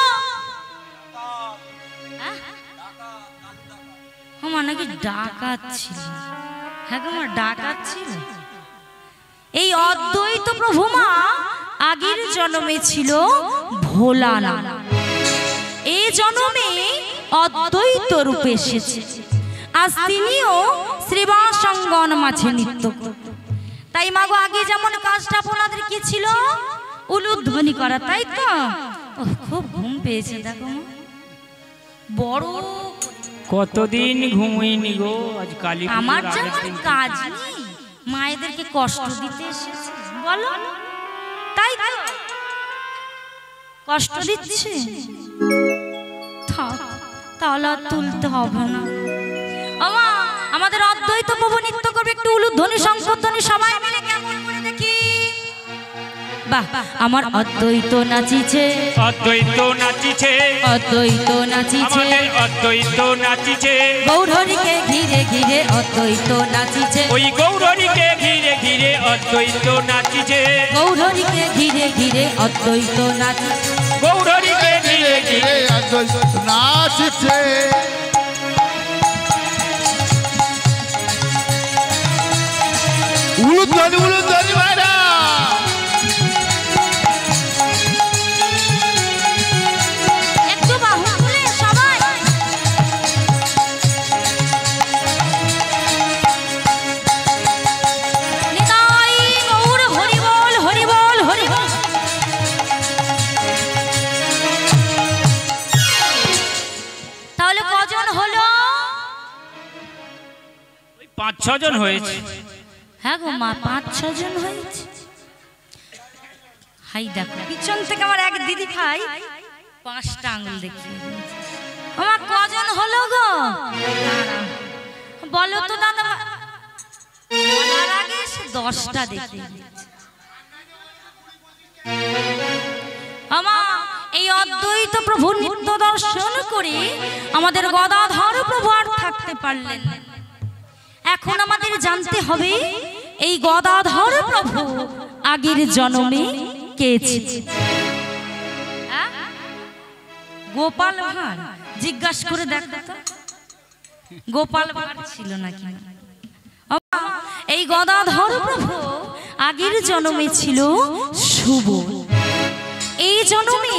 আমার নাকি ডাকাত ছিল। হ্যাঁ গো, আমার ডাকাত ছিল। এই অদ্বৈত প্রভু মা আগের জন্মে ছিল ভোলানাথ, এই জন্মে অদ্বৈত রূপে এসেছে। আজ তিনিও শ্রীবাসাঙ্গন মাঝে নৃত্য করতেন। তাই মা গো, আগে যেমন কাজটা আপনাদের কি ছিল? উলুধ্বনি করা, তাই তো? খুব ঘুম পেয়েছে দেখো, বড় কতদিন ঘুমোইনি গো, আজ কালী আমার যেমন কাজ নেই, মায়েদেরকে কষ্ট দিতে এসেছে বলো, তাই তো? কষ্ট দিচ্ছে, থাক, তাহলে আর তুলতে হবে না। আমাদের অদ্বৈত প্রভু নৃত্য করবে, একটু উলুধ্বনি শঙ্খধ্বনি সবাই মিলে কেমন করে দেখি। বাহ, আমার অদ্বৈত নাচিছে, অদ্বৈত নাচিছে, অদ্বৈত নাচিছে, আমাদের অদ্বৈত নাচিছে, গৌরহরিকে ঘিরে ঘিরে অদ্বৈত নাচিছে, ওই গৌরহরিকে ঘিরে ঘিরে অদ্বৈত নাচিছে, গৌরহরিকে ঘিরে ঘিরে অদ্বৈত নাচিছে, গৌরহরিকে ঘিরে ঘিরে অদ্বৈত নাচিছে। উলুধ্বনি, উলুধ্বনি মায়েরা। একটু বাহু তুলে সবাই। নিতাই গৌর হরি বল, হরি বল, হরি বল। তাহলে কজন হলো? 5-6 জন হয়েছে। হ্যাঁ গো মা, 5-6 জন হয়েছে। হাই দেখো, পিছন থেকে আমার এক দিদি ভাই 5টা আঙুল দেখিয়ে দিয়েছে। আমার কজন হলো গো? বলো তো দাদা, বলার আগে সে 10টা দেখিয়ে দিয়েছে। আমার এই অদ্বৈত প্রভু নৃত্য দর্শন করে আমাদের গদাধর প্রভু আর থাকতে পারলেন না। এখন আমাদের জানতে হবে এই গদাধর প্রভু আগের জন্মে কে ছিল। গোপাল ভাঁড়, জিজ্ঞাসা করে দেখো তো, গোপাল ভাঁড় ছিল নাকি? এই গদাধর প্রভু আগের জন্মে ছিল শুভ, এই জন্মে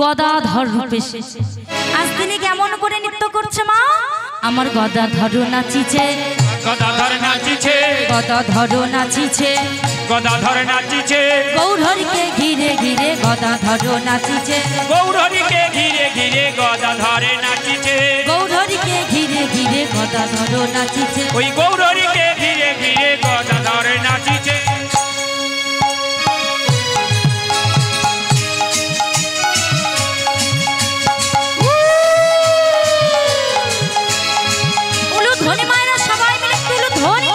গদাধর রূপে এসেছে। আজ তিনি কেমন করে নৃত্য করছে মা? আমার গদাধর নাচিছে, গদাধর নাচিছে, গদাধর নাচিছে, গদাধর নাচিছে, গৌরহরিকে ঘিরে ঘিরে গদাধর নাচিছে, গৌরহরিকে ঘিরে ঘিরে গদাধর নাচিছে, গৌরহরিকে ঘিরে ঘিরে গদাধর নাচিছে, ওই গৌরহরিকে ঘিরে ঘিরে গদাধর নাচিছে। উলুধ্বনি মায়েরা সবাই মিলে একটু উলুধ্বনি।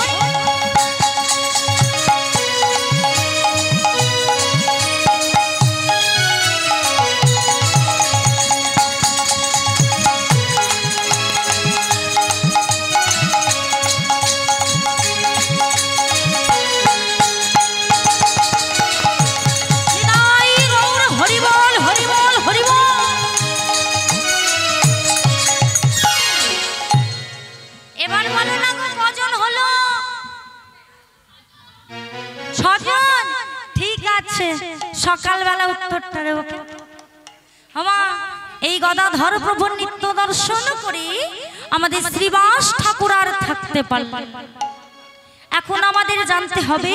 যাচ্ছে সকালবেলা উত্তরটা রে ওকে আমা এই গদাধর প্রভুর নিত্য দর্শন করে আমাদের শ্রীবাস ঠাকুর আর থাকতে পারল। এখন আমাদের জানতে হবে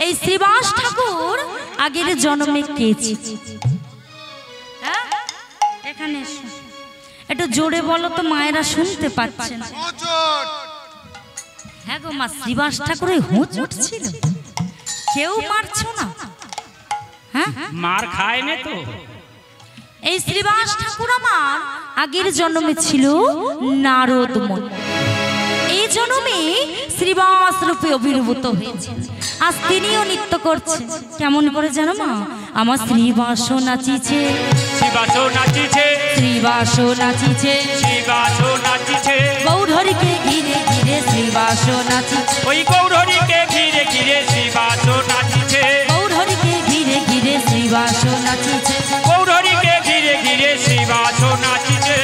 এই শ্রীবাস ঠাকুর আগের জন্মে কে ছিল। হ্যাঁ এখানে এসো একটু জোরে বলো তো মায়েরা শুনতে পাচ্ছেন। হ্যাঁ গো মা শ্রীবাস ঠাকুরের হুঁচ উঠছিল কেউ মারছো না। হ্যাঁ মার খায় না তো। এই শ্রীবাস ঠাকুর আমার আগের জন্মে ছিল নারদ মুনি, এই জন্মে শ্রীবাস রূপে আবির্ভূত হয়েছে। আজ তিনিও নৃত্য করছেন কেমন করে জানো মা? আমার শ্রীবাস নাচিছে শ্রীবাস নাচিছে শ্রীবাস নাচিছে শ্রীবাস নাচিছে গৌরহরিকে ঘিরে ঘিরে শ্রীবাস নাচিছে ওই গৌরহরিকে ঘিরে ঘিরে শ্রীবাস নাচিছে গৌরহরিকে ঘিরে ঘিরে শ্রীবাস নাচিছে গৌরহরিকে ঘিরে ঘিরে শ্রীবাস নাচিছে।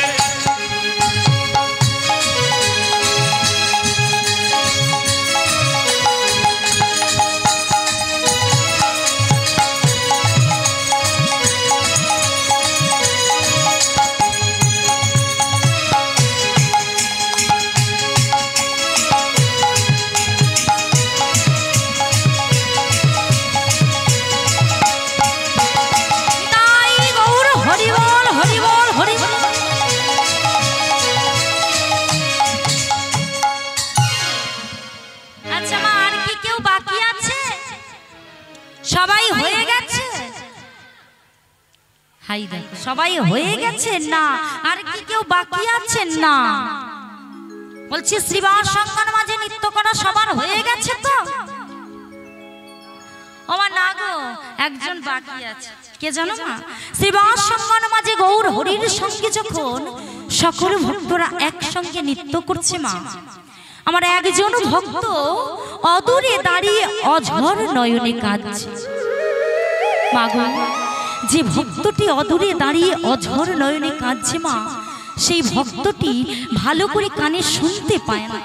সবাই হয়ে গেছে? হাই দেখো সবাই হয়ে গেছে না আর কি কেউ বাকি আছেন না? বলছি শ্রীবাস সঙ্গের মাঝে নৃত্য করা সবার হয়ে গেছে তো? আমার না গো একজন বাকি আছে। কে জানো মা? শ্রীবাস সঙ্গের মাঝে গৌর হরির সঙ্গে যখন সকল ভক্তরা একসঙ্গে নৃত্য করছে মা, আমার একজন ভক্ত অদূরে দাঁড়িয়ে অঝর নয়নে কাঁদছে। মাগো যে ভক্তটি অদূরে দাঁড়িয়ে অঝর নয়নে কাঁদছে মা, সেই ভক্তটি ভালো করে কানে শুনতে পায় না।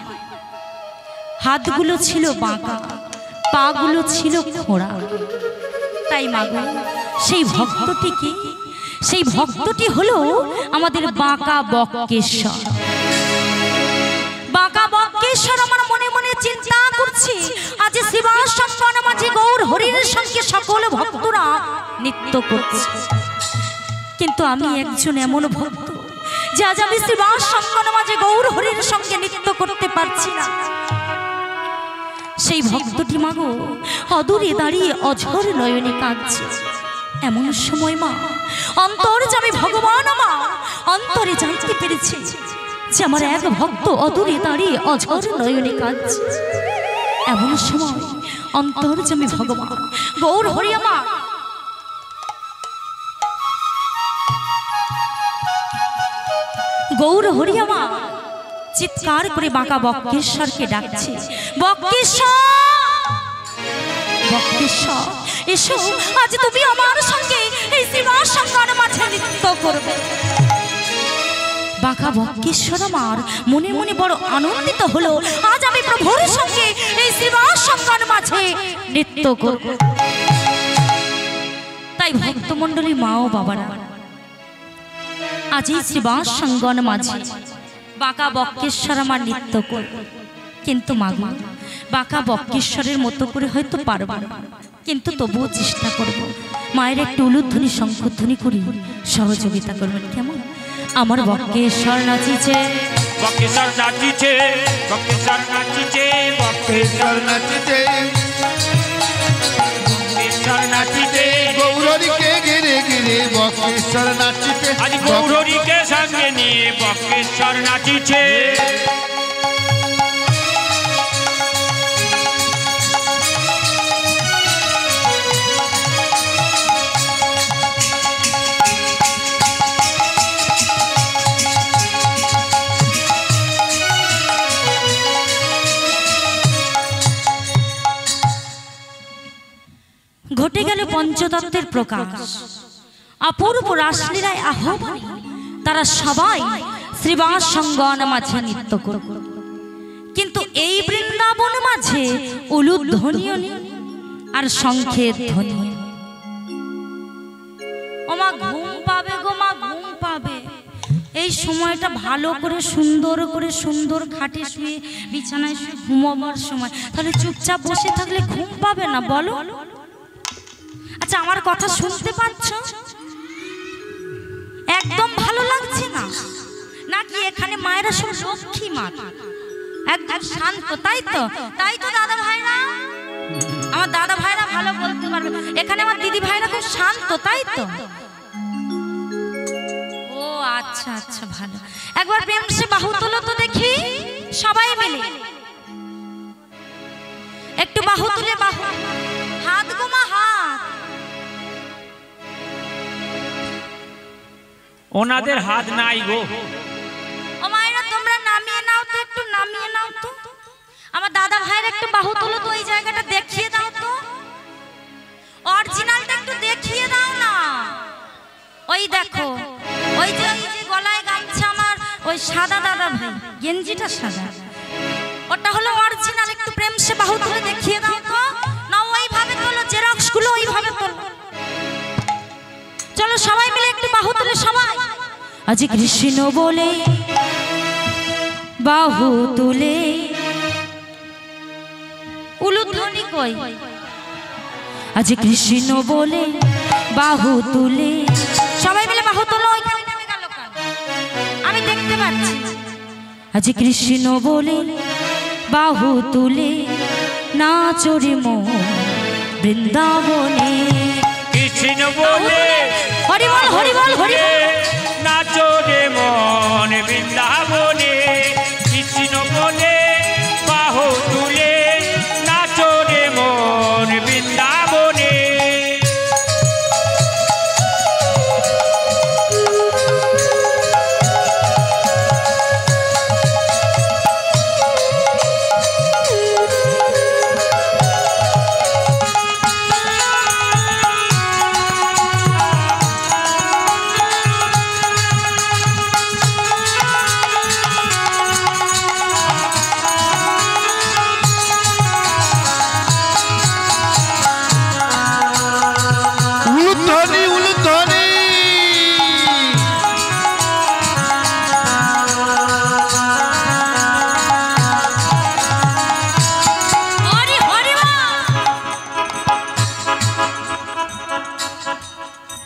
হাতগুলো ছিল বাঁকা, পাগুলো ছিল খোঁড়া। তাই মাগো সেই ভক্তটি হলো আমাদের বাঁকা বক্কেশ্বর। বাঁকা বক্কেশ্বর আমার মনে মনে চিন্তা করছি আজ শ্রীবাস সঙ্গের মাঝে গৌর হরির সঙ্গে সকল ভক্তরা নৃত্য করছে, কিন্তু আমি একজন এমন ভক্ত যে আজ আমি শ্রীবাস সঙ্গের মাঝে গৌর হরির সঙ্গে নৃত্য করতে পারছি না। সেই ভক্তটি মাগো অদূরে দাঁড়িয়ে অঝর নয়নে কাঁদছে। এমন সময় মা অন্তর্যামী ভগবান আমার অন্তরে জানতে পেরেছে যে আমার এক ভক্ত অদূরে দাঁড়িয়ে অঝর নয়নে কাঁদছে। এমন সময় অন্তর্যামী ভগবান গৌর হরি আমার চিৎকার করে বাঁকা বক্কেশ্বরকে ডাকছে, বক্কেশ্বর বক্কেশ্বর এসো, আজ তুমি আমার সঙ্গে এই শ্রীবাস সঙ্গের মাঝে নৃত্য করবে। বাঁকা বক্কেশ্বর আমার মনে মনে বড় আনন্দিত হলো, আজ আমি প্রভুর সঙ্গে এই শ্রীবাস সঙ্গের মাঝে নৃত্য করব। তাই ভক্তমণ্ডলী মা ও বাবারা আজ এই শ্রীবাস সঙ্গের মাঝে বাঁকা বক্কেশ্বর আমার নৃত্য করব। কিন্তু মাগো বাঁকা বক্কেশ্বরের মতো করে হয়তো পারবো না, কিন্তু তবুও চেষ্টা করব। মায়ের একটু উলুধ্বনি শঙ্খধ্বনি করি সহযোগিতা করবেন কেমন? আমার বক্কেশ্বর নাচিছে, বক্কেশ্বর নাচিছে, বক্কেশ্বর নাচিছে, বক্কেশ্বর নাচিছে, বক্কেশ্বর নাচিছে, গৌরহরিকে ঘিরে ঘিরে বক্কেশ্বর নাচিছে, আজ গৌরহরিকে সঙ্গে নিয়ে বক্কেশ্বর নাচিছে। ঘটে গেল পঞ্চতত্ত্বের প্রকাশ, অপূর্ব রাসলীলায় আহ্বানে তারা সবাই শ্রীবাস সঙ্গের মাঝে নৃত্য করল। কিন্তু এই বৃন্দাবন মাঝে উলুধ্বনিও নেই আর শঙ্খের ধ্বনি। ও মা ঘুম পাবে গো মা, ঘুম পাবে। এই সময়টা ভালো করে সুন্দর খাটে শুয়ে বিছানায় শুয়ে ঘুমাবার সময়, তাহলে চুপচাপ বসে থাকলে ঘুম পাবে না বলো? আচ্ছা আমার কথা শুনতে পাচ্ছ? একদম ভালো লাগছে না নাকি? এখানে মায়েরা সব লক্ষ্মী মা, একদম শান্ত, তাই তো? তাই তো দাদা ভাইরা, আমার দাদা ভাইরা ভালো বলতে পারবে। এখানে আমার দিদি ভাইরা খুব শান্ত, তাই তো? ও আচ্ছা আচ্ছা ভালো। একবার প্রেম সে বাহু তোলো তো দেখি সবাই মিলে, একটু বাহু তুলে, বাহু, হাত গো মা, হাত। ওনাদের হাত নাই গো। ও মায়েরা তোমরা নামিয়ে নাও তো, একটু নামিয়ে নাও তো। আমার দাদা ভাইয়ের একটু বাহু তোলো তো, ওই জায়গাটা দেখিয়ে দাও তো, অরিজিনালটা একটু দেখিয়ে দাও না। ওই দেখো, ওই যে গলায় গামছা আমার ওই সাদা দাদা ভাই, গেঞ্জিটা সাদা, ওটা হলো অরিজিনাল। একটু প্রেম সে বাহু তুলে দেখিয়ে দাও তো। না ওইভাবে তোলো, জেরক্স গুলো ওইভাবে তোলো। চলো সবাই মিলে একটু বাহু তুলে সবাই। আজ কৃষ্ণ বলে বাহু তুলে, উলুধ্বনি কই? আজ কৃষ্ণ বলে বাহু তুলে, সবাই মিলে বাহু তোলো। আমি দেখতে পাচ্ছি। আজ কৃষ্ণ বলে বাহু তুলে নাচো রে মন বৃন্দাবনে। কৃষ্ণ বলে হরি বল, হরি বল, হরি বল, নাচো রে মন বৃন্দাবনে। কৃষ্ণ বলে বাহু তুলে নাচো রে মন বৃন্দাবনে।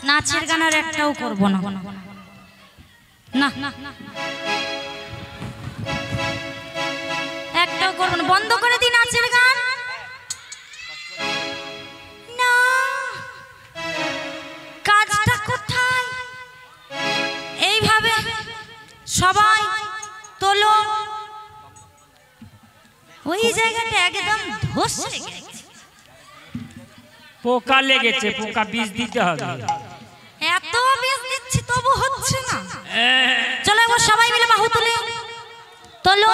নাচের গান আর একটাও করবো না, না একটাও করবো না। বন্ধ করে দিই নাচের গান। না, কাজটা কোথায়? এইভাবে সবাই তোলো, ওই জায়গাটা একদম ধসে গেছে। পোকা লেগেছে, পোকা বিষ দিতে হবে। এত বিষ দিচ্ছি তবু হচ্ছে না। চলো এবার সবাই মিলে বাহু তুলে তোলো।